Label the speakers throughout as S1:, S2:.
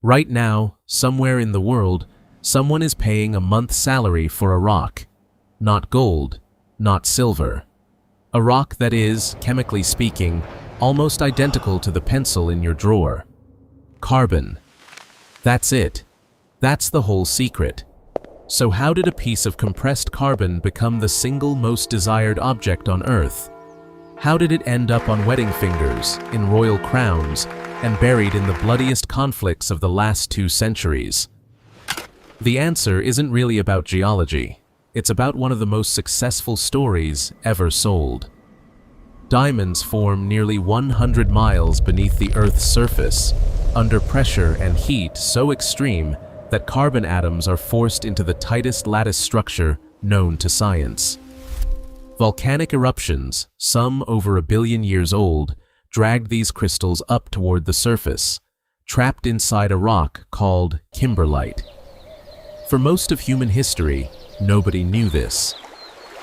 S1: Right now, somewhere in the world, someone is paying a month's salary for a rock. Not gold, not silver. A rock that is, chemically speaking, almost identical to the pencil in your drawer. Carbon. That's it. That's the whole secret. So how did a piece of compressed carbon become the single most desired object on Earth? How did it end up on wedding fingers, in royal crowns, and buried in the bloodiest conflicts of the last 2 centuries? The answer isn't really about geology. It's about one of the most successful stories ever sold. Diamonds form nearly 100 miles beneath the Earth's surface, under pressure and heat so extreme that carbon atoms are forced into the tightest lattice structure known to science. Volcanic eruptions, some over 1 billion years old, dragged these crystals up toward the surface, trapped inside a rock called kimberlite. For most of human history, nobody knew this.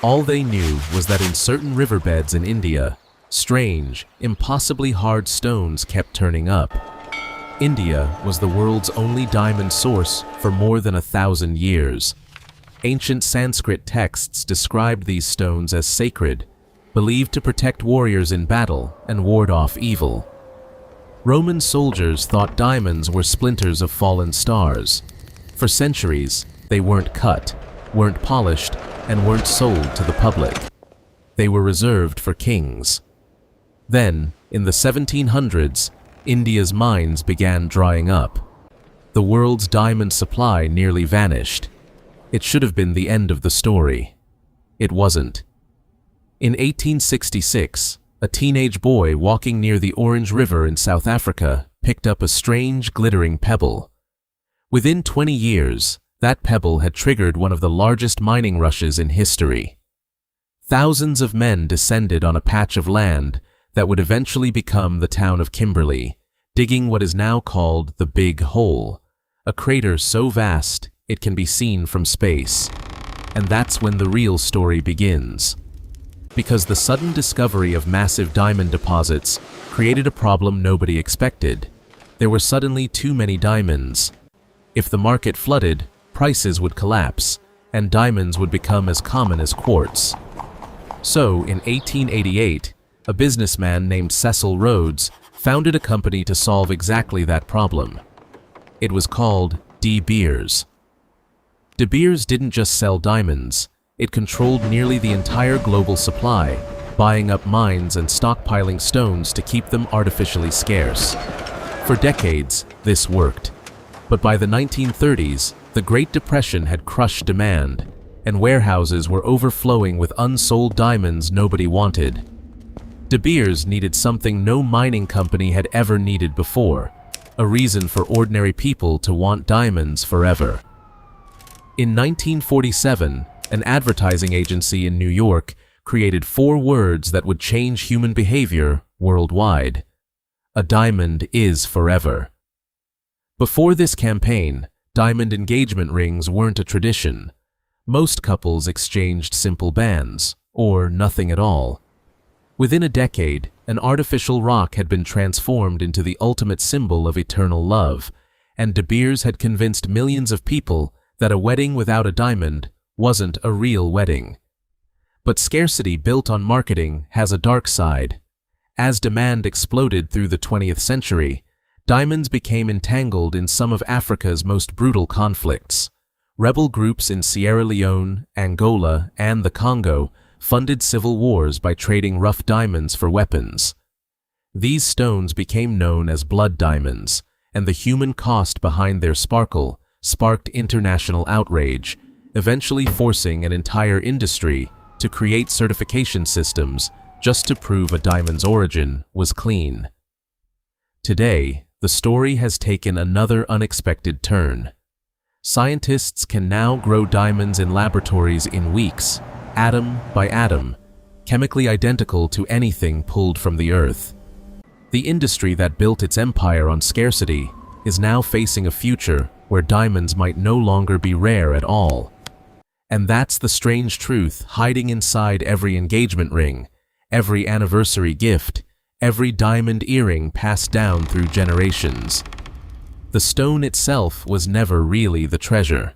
S1: All they knew was that in certain riverbeds in India, strange, impossibly hard stones kept turning up. India was the world's only diamond source for more than 1,000 years. Ancient Sanskrit texts described these stones as sacred, believed to protect warriors in battle and ward off evil. Roman soldiers thought diamonds were splinters of fallen stars. For centuries, they weren't cut, weren't polished, and weren't sold to the public. They were reserved for kings. Then, in the 1700s, India's mines began drying up. The world's diamond supply nearly vanished. It should have been the end of the story. It wasn't. In 1866, a teenage boy walking near the Orange River in South Africa picked up a strange, glittering pebble. Within 20 years, that pebble had triggered one of the largest mining rushes in history. Thousands of men descended on a patch of land that would eventually become the town of Kimberley, digging what is now called the Big Hole, a crater so vast it can be seen from space. And that's when the real story begins. Because the sudden discovery of massive diamond deposits created a problem nobody expected. There were suddenly too many diamonds. If the market flooded, prices would collapse, and diamonds would become as common as quartz. So, in 1888, a businessman named Cecil Rhodes founded a company to solve exactly that problem. It was called De Beers. De Beers didn't just sell diamonds, it controlled nearly the entire global supply, buying up mines and stockpiling stones to keep them artificially scarce. For decades, this worked. But by the 1930s, the Great Depression had crushed demand, and warehouses were overflowing with unsold diamonds nobody wanted. De Beers needed something no mining company had ever needed before, a reason for ordinary people to want diamonds forever. In 1947, an advertising agency in New York created 4 words that would change human behavior worldwide. A diamond is forever. Before this campaign, diamond engagement rings weren't a tradition. Most couples exchanged simple bands, or nothing at all. Within a decade, an artificial rock had been transformed into the ultimate symbol of eternal love, and De Beers had convinced millions of people that a wedding without a diamond wasn't a real wedding. But scarcity built on marketing has a dark side. As demand exploded through the 20th century, diamonds became entangled in some of Africa's most brutal conflicts. Rebel groups in Sierra Leone, Angola, and the Congo funded civil wars by trading rough diamonds for weapons. These stones became known as blood diamonds, and the human cost behind their sparkle sparked international outrage, eventually forcing an entire industry to create certification systems just to prove a diamond's origin was clean. Today, the story has taken another unexpected turn. Scientists can now grow diamonds in laboratories in weeks, atom by atom, chemically identical to anything pulled from the earth. The industry that built its empire on scarcity is now facing a future where diamonds might no longer be rare at all. And that's the strange truth hiding inside every engagement ring, every anniversary gift, every diamond earring passed down through generations. The stone itself was never really the treasure.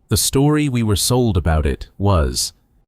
S1: The story we were sold about it was